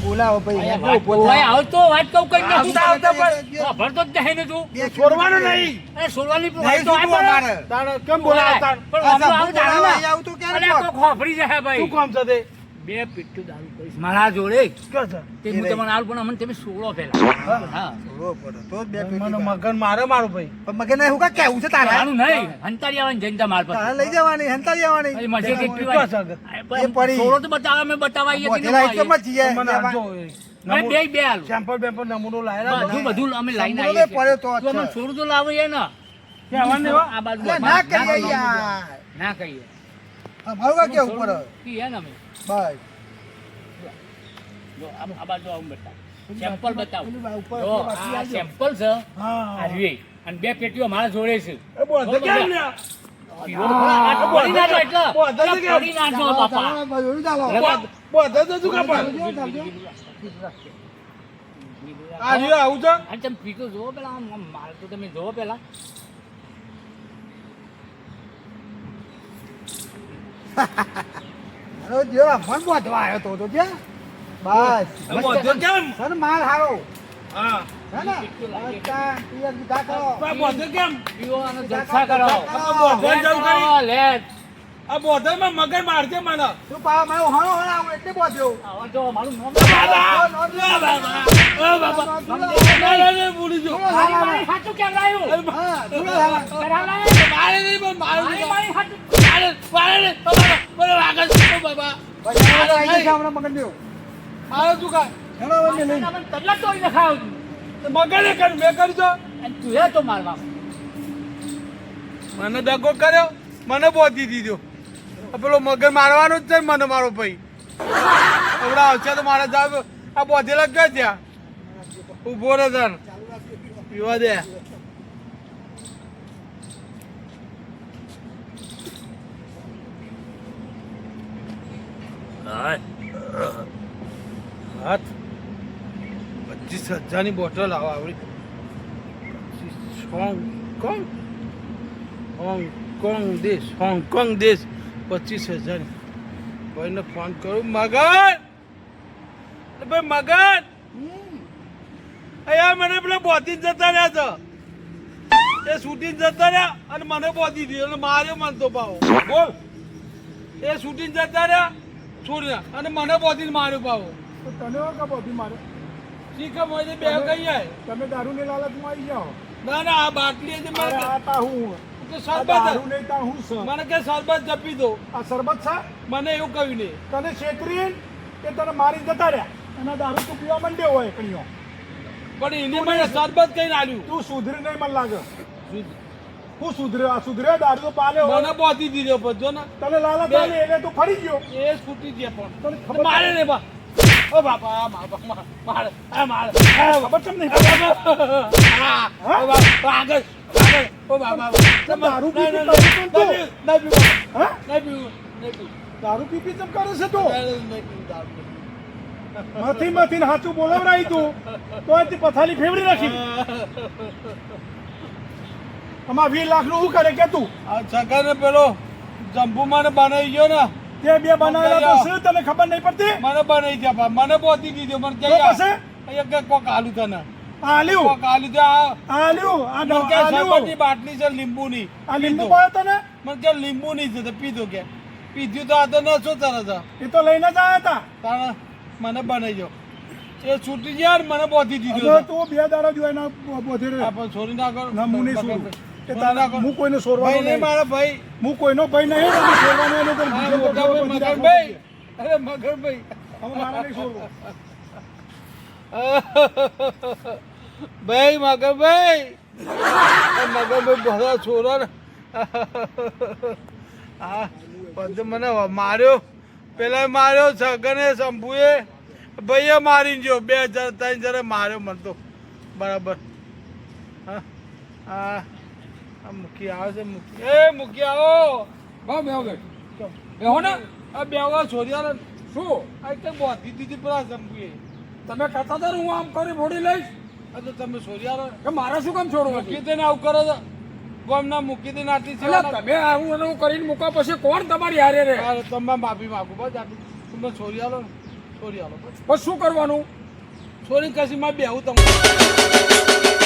બોલાવો ભાઈ આવ તો વાત કહું કઈ આવતા ભરતો જ નહીં ને તું છોડવાનો નહીં છોડવાની કેમ બોલાવતા આવતું ખોફરી જાય ભાઈ શું કામ છે તે બે પીઠું દારૂ કરીશ મારા જોડે તે હું તમને આલ પણ અમને તમે સોળો પેલા હા તો બે મને મગન મારે મારો ભાઈ પણ મગન હું કા કેવું છે તારા આનું નહીં હંતારી આવવાની જનતા માર પર લઈ જવાની હંતારી આવવાની મજે કેટલી વાર એ પડી સોળો તો બતાવે મે બતાવાઈએ કે મને બે બે આલુ સેમ્પલ બેમ્પલ નમૂનો લાયેલા બધું અમે લાઈન આવીએ પડ્યો તો અમે સોળો તો લાવીએ ને કેવાનું આ બાજુ ના કરીએ યાર ના કહીએ અમારું કા કેવું પડે કી હે ને અમે બસ જો આ બાજુ આવું બતાવ સેમ્પલ બતાવ જો આ સેમ્પલ છે આ રે અને બે પેટીઓ મારા જોડે છે એ બોલ તો કેમ લે પડી ના એટલે પડી ના જો બાપા બોધ તો તું કા પણ આ રે આવું છે અને તમે પીતો જો પેલા માર તો તમે જો પેલા અરે જેવા મન બોધવા આવ્યો તો કે બસ બોધો કેમ સર માલ હારો હા હે ને અચ્છા પિયર દીધા કરો બોધો કેમ પીઓ અને જલસા કરો બોધો જલ કરી લે આ બોધો માં મગર મારજે મને તું પા મારો હણો હણાવ એટલે બોધ્યો આવો જો મારું નામ બાબા ભૂલી જો મારી હાચું કેમ લાયું હા મારે નહીં પણ મારું મારી હાચું બાબા મગન દેવ મારો તું કા તબલા તોડી નખાવ મગને કર મેં કરજો અને તું એ તો મારવા મને દગો કર્યો મને બોધી દીધો પેલો મગર મારવાનો જ છે મને મારો ભાઈ હમણાં આવશે તો મારા જાવ આ બોધેલા ક્યાં ત્યાં ઉભો રહે તન પીવા દે હાથ 25,000 ની બોટલ આવા આવડી હોંગકોંગ દેશ 25,000 ભાઈને ફોન કરું મગન ભાઈ મગન અહીંયા મને પેલા બોધી જતા રહ્યા છે એ શૂટિંગ જતા રહ્યા અને મને બોધી દીધો એટલે માર્યો મન તો પાવો બોલ એ શૂટિંગ જતા રહ્યા છોડ્યા અને મને બોધી માર્યો પાવો તને કા બોધી મારે શીખમ હોય બે કઈ જાય તમે દારૂ ની લાલચમાં આવી જાઓ ના ના આ બાટલી હતી અરે મને આ તા હું કે શરબત દારૂ નહીં તા હું છે મને કે શરબત જપી દો આ શરબત છે મને એવું કહ્યું નહીં તને છેતરી કે તને મારી જતા રહ્યા અને દારૂ તું પીવા માંડ્યો હોય કણીઓ પણ એને મને શરબત કઈ આલ્યું તું સુધરી નહીં મને લાગે હું સુધર્યો આ સુધર્યો દારૂ તો પાલે હોય મને બોધી દીધો બધો ને તને લાલચ આવી એટલે તું ફરી ગયો એ છૂટી ગયા પણ તને ખબર મારે ને બા ઓ બાપા મારે ખબર કેમ નહીં આગળ ઓ બાપા દારૂ પી પી દારૂ પી પી ચમ કરે છે તું માંથી હાચું બોલાવરાઈ તું તો તે પથારી ફેવડી રાખી આમાં 20 લાખ નું શું કરે કે તું આ છગન પેલો જંબુ મને બનાવી ગયો ને તે બે બનાવેલા તો શું તને ખબર નહીં પડતી મને બનાવી ગયા મને બોધી દીધો મને તો કે પછી અહીંયા કોક આલુ તને આલ્યું કોક આલુ ત્યાં આલ્યું આ મને કે આલ્યું શરબતની બાટલી છે લીંબુની આ લીંબુ પાયો તને મને કે લીંબુની છે તો પીધો કે પીધું તો આ તો નસો તરત એ તો લઈને જ આવ્યા હતા તાણે મને બનાવી ગયો એ છૂટી ગયા ને મને બોધી દીધો હવે તું 2 દાડા જોઈ ના બોધી રે આપણે છોડી ના કરો ના મુની છોડ કે તારા હું કોઈને છોડવાનો ભાઈ નહીં મારા ભાઈ હું કોઈનો ભાઈ નહીં તમે છોડવાનો એને તો મારા મોટા ભાઈ મગનભાઈ અરે મગનભાઈ હવે મારા નહીં છોડવો ભાઈ મગનભાઈ મગનભાઈ બધા છોરો ને હા બધું મને માર્યો પેલા માર્યો છગને શંભુએ ભાઈએ મારી ગયો 2003 માર્યો મને તો બરાબર હા હા મૂકી આવે છે મૂકી એ મૂકી આવો હા બેહો ને આ બેવા છોડ્યા શું આ કઈ બોધી દીધી પેલા શંભુએ તમે કહેતા હતા હું આમ કરી ફોડી લઈશ આ તો તમે છોડ્યા કે મારે શું કામ છોડવું મૂકી તેને આવું કરો છો ગોમના મૂકી દે નાટી છે એટલે તમે આવું અને કરીને મૂકો પછી કોણ તમારી હારે રે તમે માફી માગું બસ આટલું તમે છોરી આલો ને છોરી આલો બસ પછી શું કરવાનું છોરી કશી માં બેહું તમને